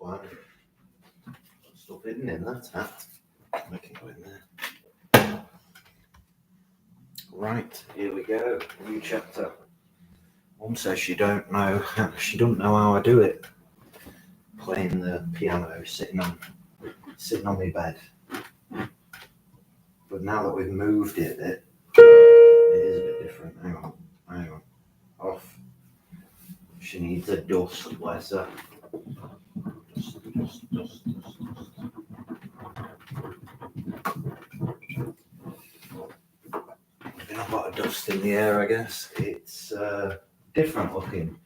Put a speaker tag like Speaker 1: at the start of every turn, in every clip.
Speaker 1: Got stuff hidden in that hat. I can go in there. Right, here we go. New chapter. Mum says she don't know how I do it. Playing the piano, sitting on my bed. But now that we've moved it a bit, it is a bit different. Hang on. Off. She needs a dust, bless her. Dust. There's been a lot of dust in the air, I guess. It's different looking.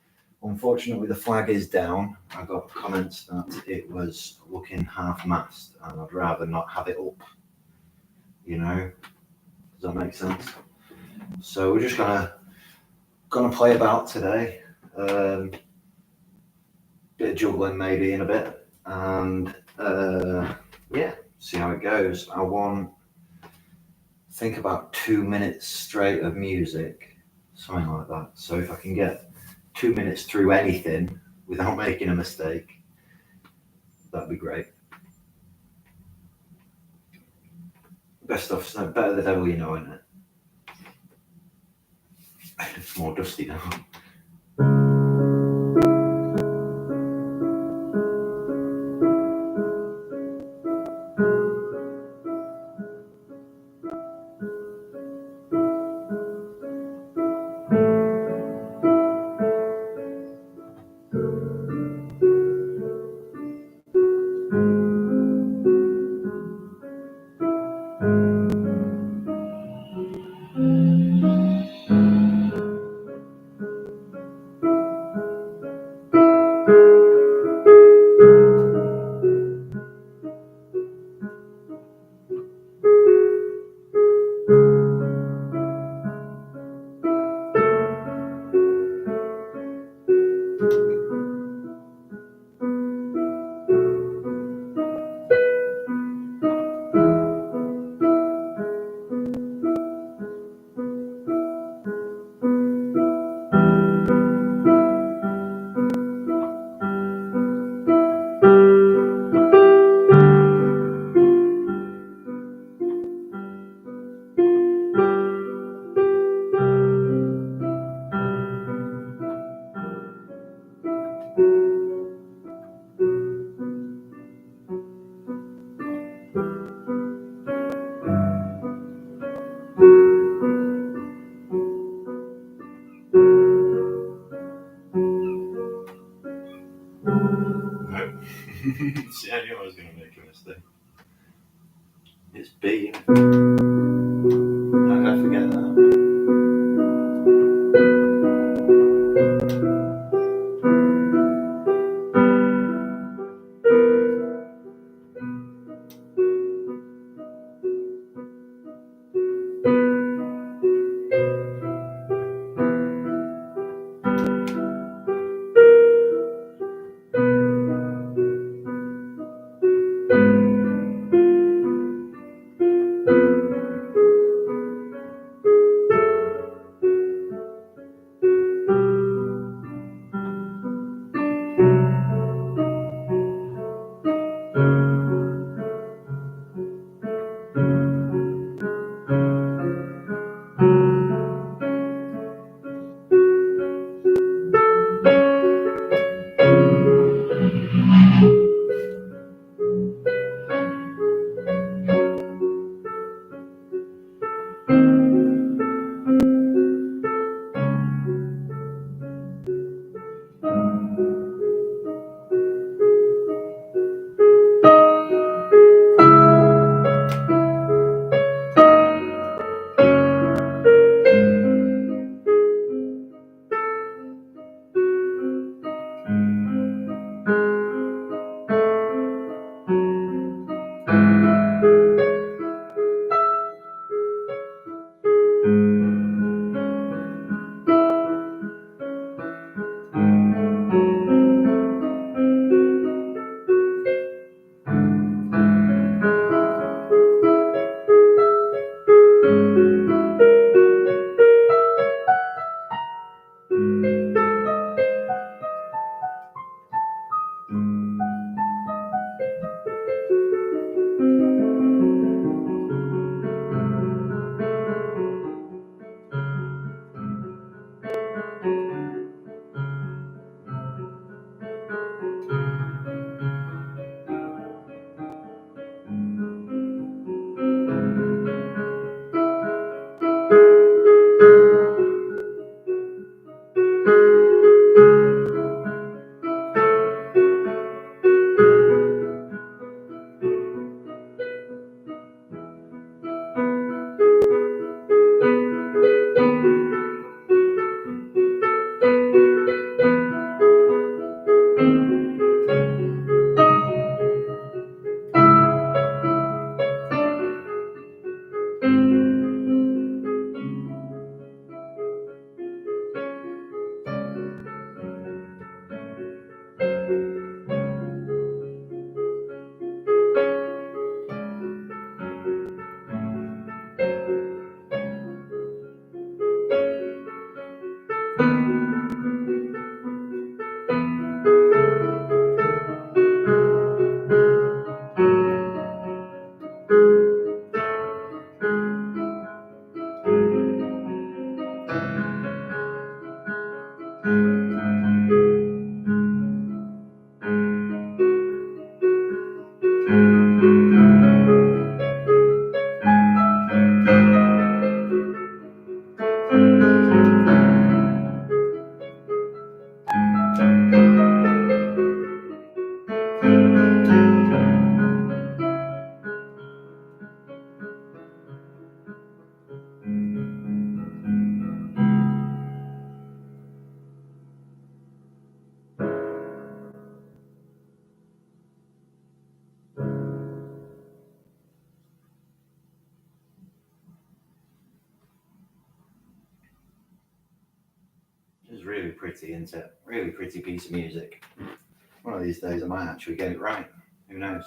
Speaker 1: Unfortunately, the flag is down. I got comments that it was looking half-mast, and I'd rather not have it up. You know, does that make sense? So we're just gonna play about today. Bit of juggling maybe in a bit, and yeah, see how it goes. I want think about 2 minutes straight of music, something like that. So if I can get 2 minutes through anything without making a mistake, that'd be great. Best stuff, better the devil you know, isn't it? It's more dusty now. See, I knew I was going to make a mistake. It's B. How did I forget that? It's really pretty, isn't it? Really pretty piece of music. One of these days I might actually get it right. Who knows?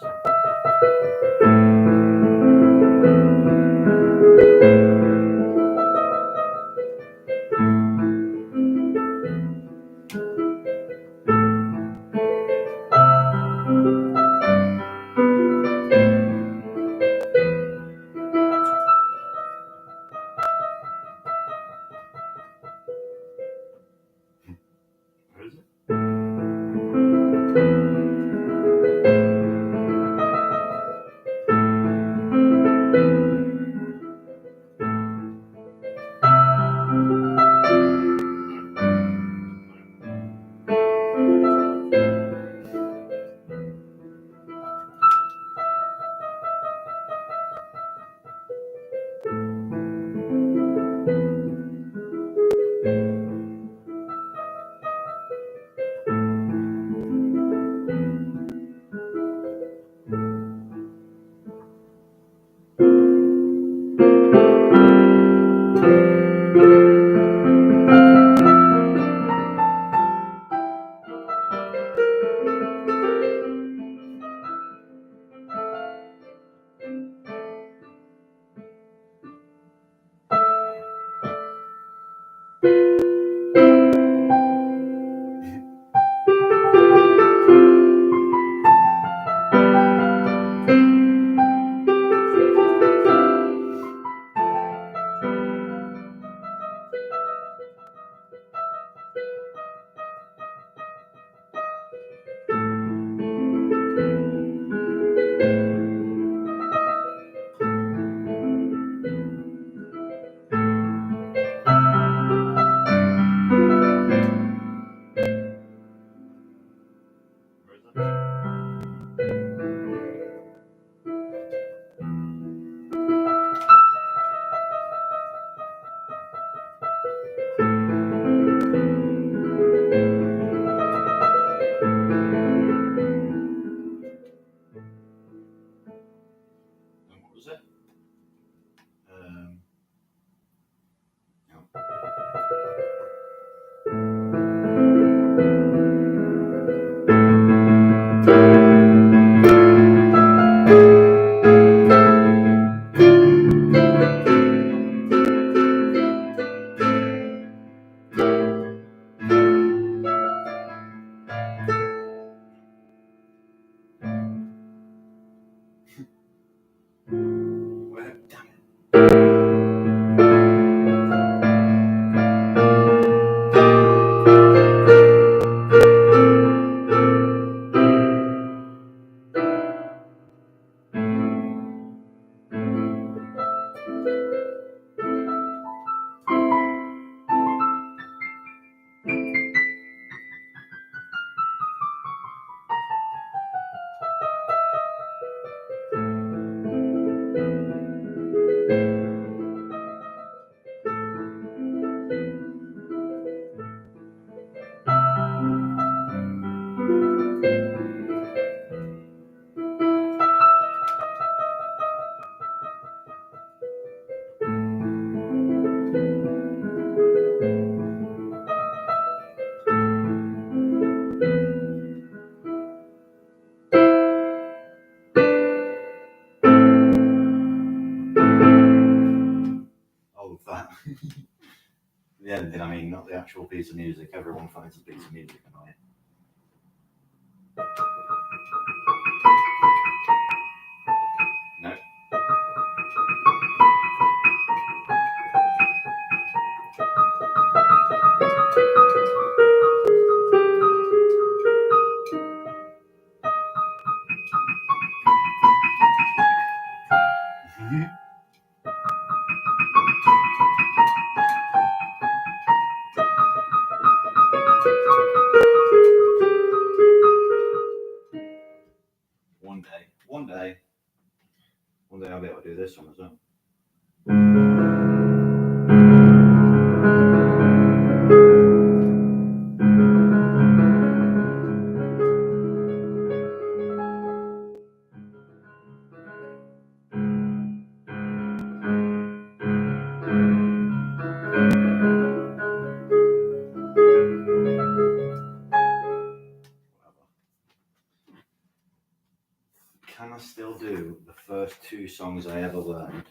Speaker 1: Where is it? Where is it? And what was it? No. Where? Damn it. Oh, that. The ending, I mean, not the actual piece of music. Everyone finds a piece of music annoying. No. one day I'll be able to do this one as well. Can I still do the first two songs I ever learned?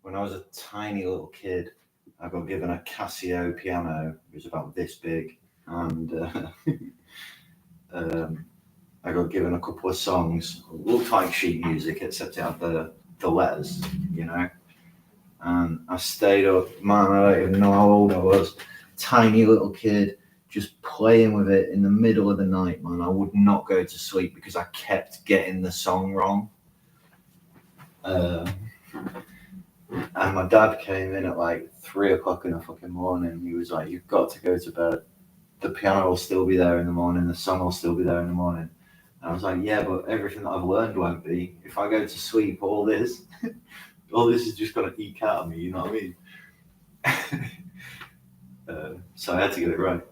Speaker 1: When I was a tiny little kid, I got given a Casio piano. It was about this big, and I got given a couple of songs, all type sheet music, except it had the letters, you know. And I stayed up, man, I don't even know how old I was, tiny little kid, just playing with it in the middle of the night, man. I would not go to sleep because I kept getting the song wrong. And my dad came in at like 3 o'clock in the fucking morning. He was like, "You've got to go to bed. The piano will still be there in the morning. The song will still be there in the morning." And I was like, "Yeah, but everything that I've learned won't be. If I go to sleep, all this is just going to eke out of me, you know what I mean?" So I had to get it right.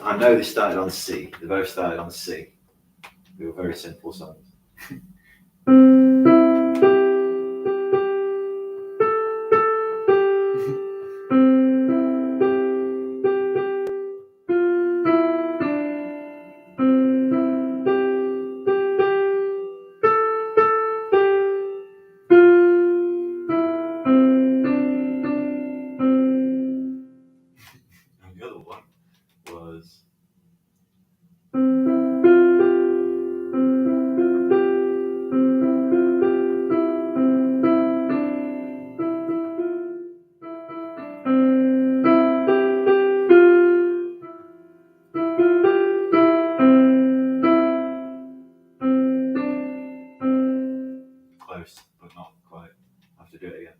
Speaker 1: I know they started on C. They both started on C. They were very simple songs. And the other one was close, but not quite. I have to do it again.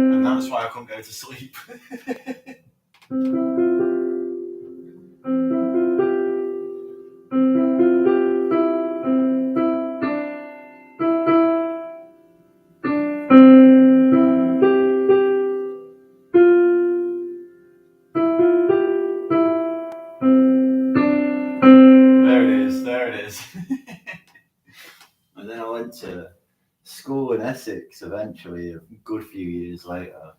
Speaker 1: And that's why I couldn't go to sleep. There it is. And then I went to school in Essex eventually, a good few years later.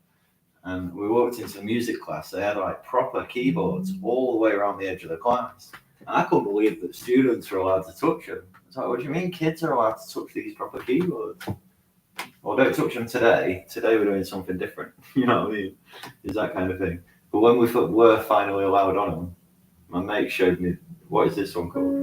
Speaker 1: And we walked into music class. They had like proper keyboards all the way around the edge of the class. And I couldn't believe that students were allowed to touch them. I was like, "What do you mean kids are allowed to touch these proper keyboards?" Well, don't touch them today. Today we're doing something different. You know what I mean? It's that kind of thing. But when we were finally allowed on them, my mate showed me, what is this one called?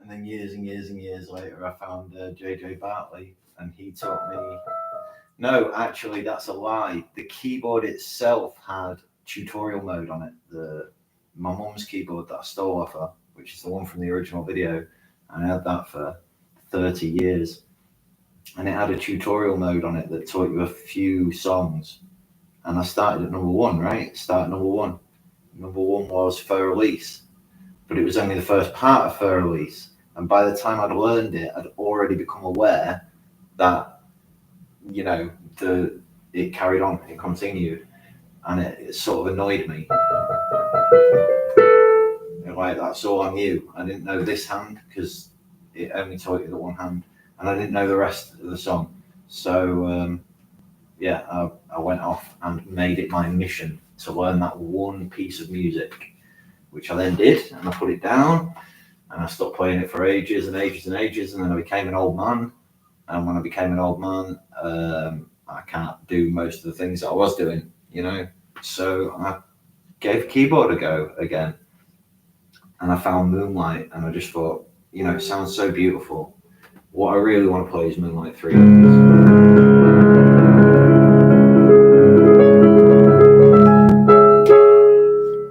Speaker 1: And then years and years and years later, I found JJ Bartley, and he taught me. No, actually, that's a lie. The keyboard itself had tutorial mode on it. My mum's keyboard that I stole off her, which is the one from the original video, and I had that for 30 years. And it had a tutorial mode on it that taught you a few songs. And I started at number one, right? Start number one. Number one was Faux Release, but it was only the first part of Faux Release. And by the time I'd learned it, I'd already become aware that, you know, it carried on, it continued, and it sort of annoyed me. Like, that's all I knew. I didn't know this hand because it only taught you the one hand, and I didn't know the rest of the song. So I went off and made it my mission to learn that one piece of music, which I then did, and I put it down, and I stopped playing it for ages and ages and ages, and then I became an old man. And when I became an old man, I can't do most of the things that I was doing, you know. So I gave keyboard a go again, and I found Moonlight, and I just thought, it sounds so beautiful. What I really want to play is Moonlight 3.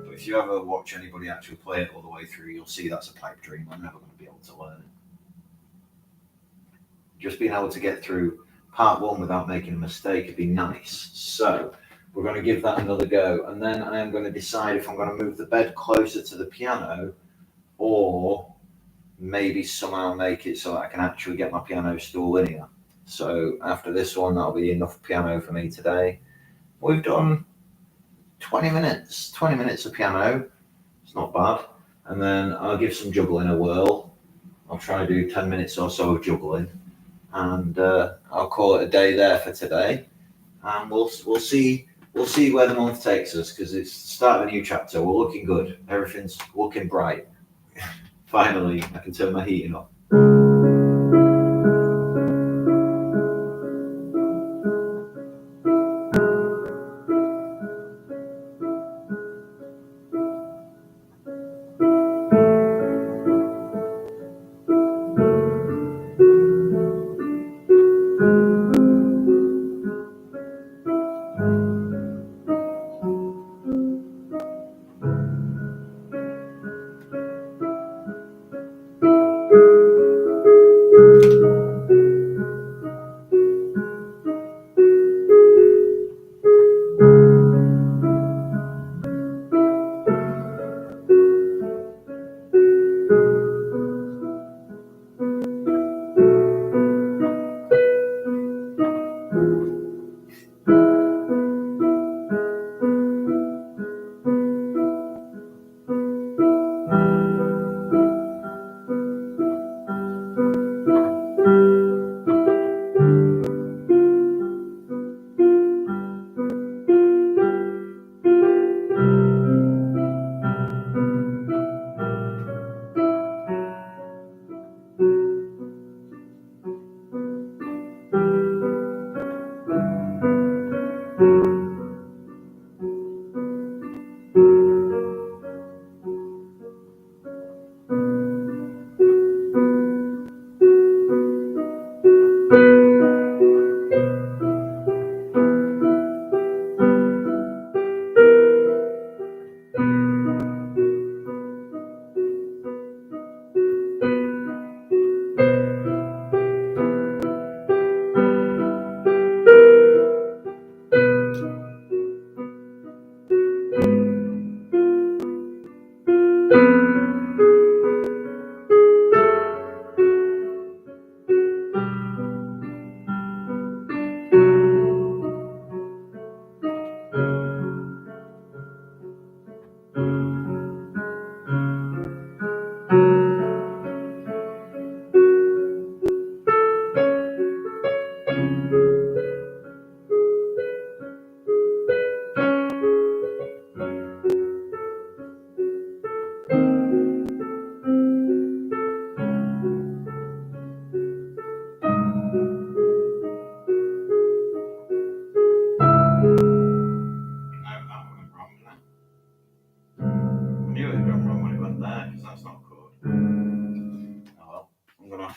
Speaker 1: But if you ever watch anybody actually play it all the way through, you'll see that's a pipe dream. I'm never going to be able to learn it. Just being able to get through part 1 without making a mistake would be nice. So we're going to give that another go, and then I am going to decide if I'm going to move the bed closer to the piano, or maybe somehow make it so that I can actually get my piano stool in here. So after this one, that'll be enough piano for me today. We've done 20 minutes of piano. It's not bad. And then I'll give some juggling a whirl. I'll try to do 10 minutes or so of juggling, and I'll call it a day there for today. And we'll see where the month takes us, because it's the start of a new chapter. We're looking good. Everything's looking bright. Finally, I can turn my heating off.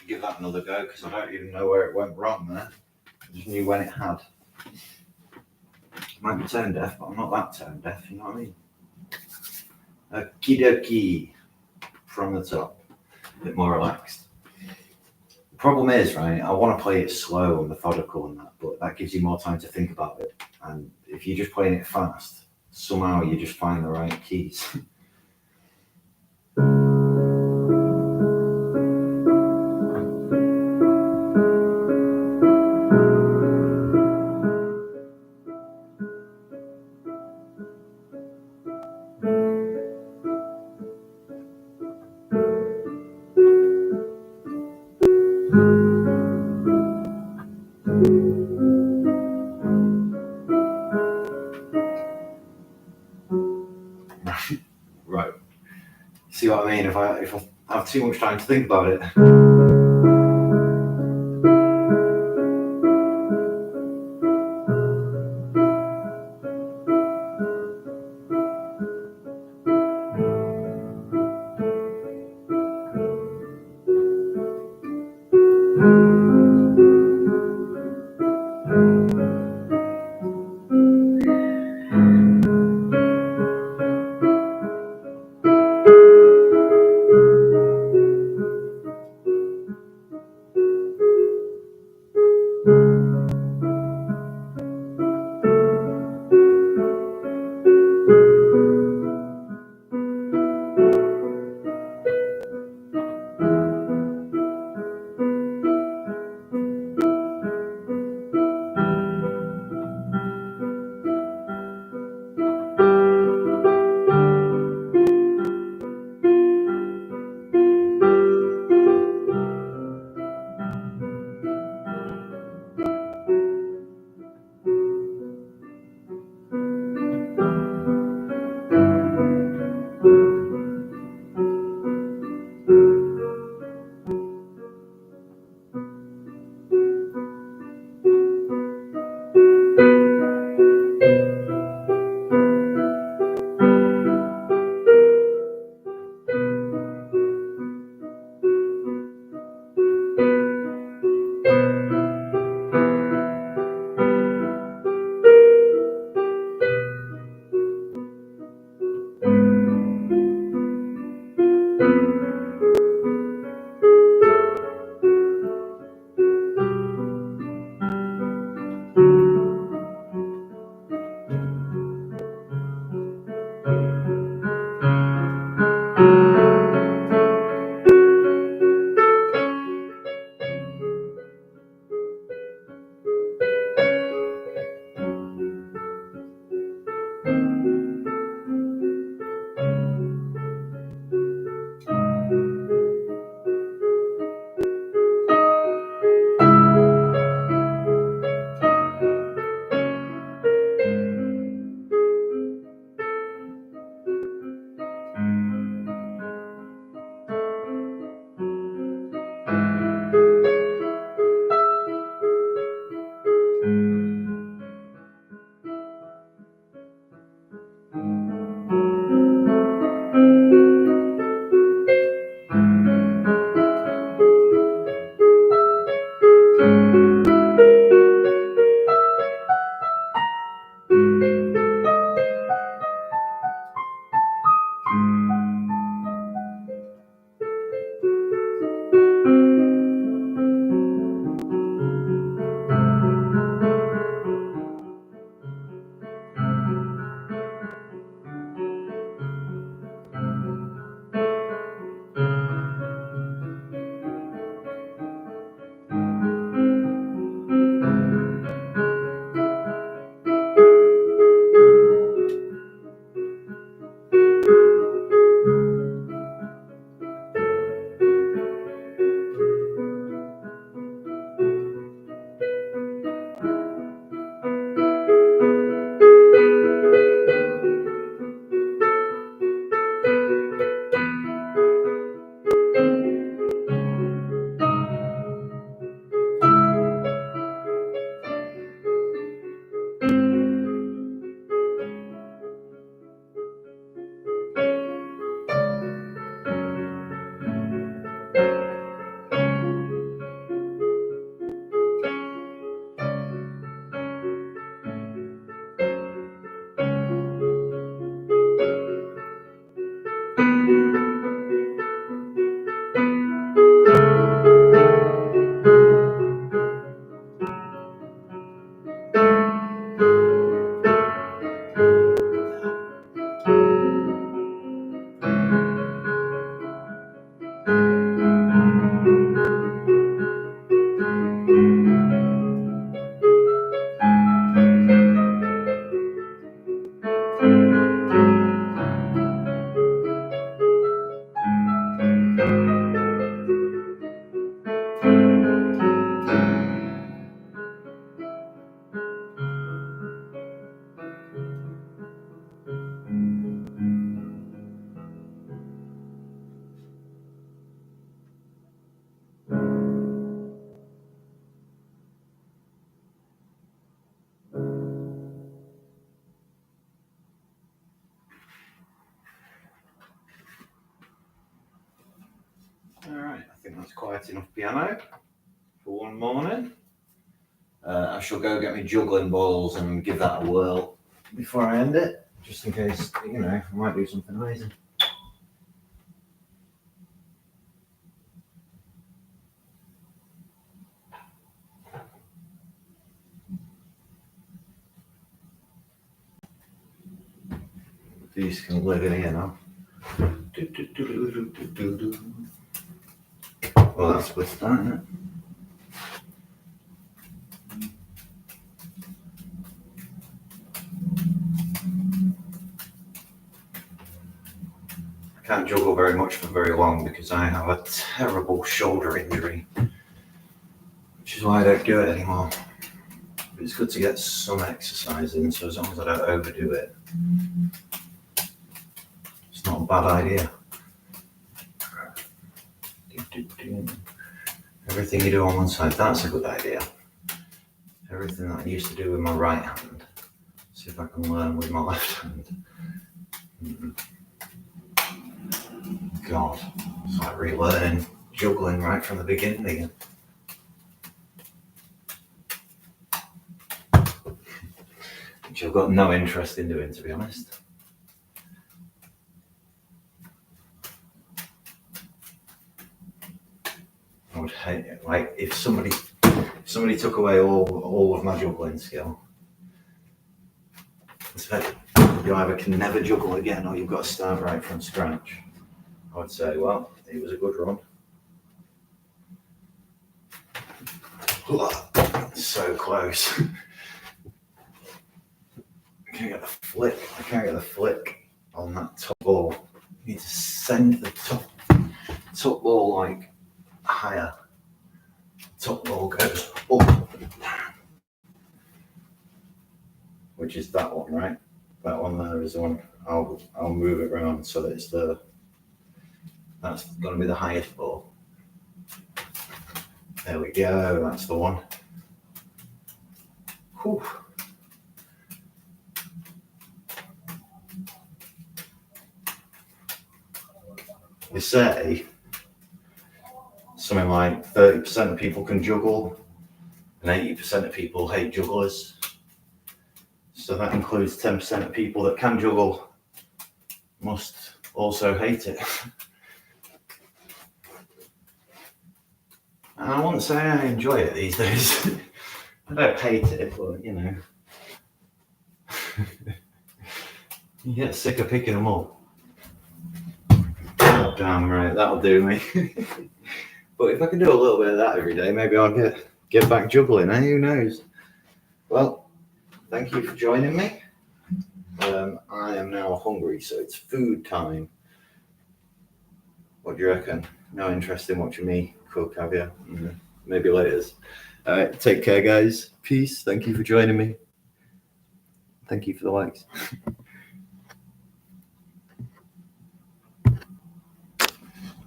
Speaker 1: Give that another go, because I don't even know where it went wrong there. I just knew when it had. I might be tone deaf, but I'm not that tone deaf, you know what I mean? Okie dokie from the top, a bit more relaxed. The problem is, right, I want to play it slow and methodical and that, but that gives you more time to think about it. And if you're just playing it fast, somehow you just find the right keys. Right. See what I mean? If I have too much time to think about it. Alright, I think that's quite enough piano for one morning. I shall go get my juggling balls and give that a whirl before I end it, just in case, I might do something amazing. These can live in here now. Well, that's with that, isn't it? I can't juggle very much for very long because I have a terrible shoulder injury, which is why I don't do it anymore. But it's good to get some exercise in, so as long as I don't overdo it, it's not a bad idea. Everything you do on one side, that's a good idea. Everything that I used to do with my right hand, see if I can learn with my left hand. God, it's like relearning juggling right from the beginning again. Which I've got no interest in doing, to be honest. I would hate it. Like if somebody took away all of my juggling skill, it's like you either can never juggle again or you've got to start right from scratch. I would say, well, it was a good run. So close. I can't get the flick on that top ball. You need to send the top ball like higher. Top ball goes up. Which is that one, right? That one there is the one. I'll move it around so that it's that's going to be the highest ball. There we go, that's the one. Whew. They say something like 30% of people can juggle and 80% of people hate jugglers. So that includes 10% of people that can juggle must also hate it. And I wouldn't say I enjoy it these days. I don't hate it, but you get sick of picking them up. Oh, damn right, that'll do me. But if I can do a little bit of that every day, maybe I'll get back juggling, eh? Who knows? Well, thank you for joining me. I am now hungry, so it's food time. What do you reckon? No interest in watching me cook, have you? Maybe later. All right, take care, guys. Peace. Thank you for joining me. Thank you for the likes.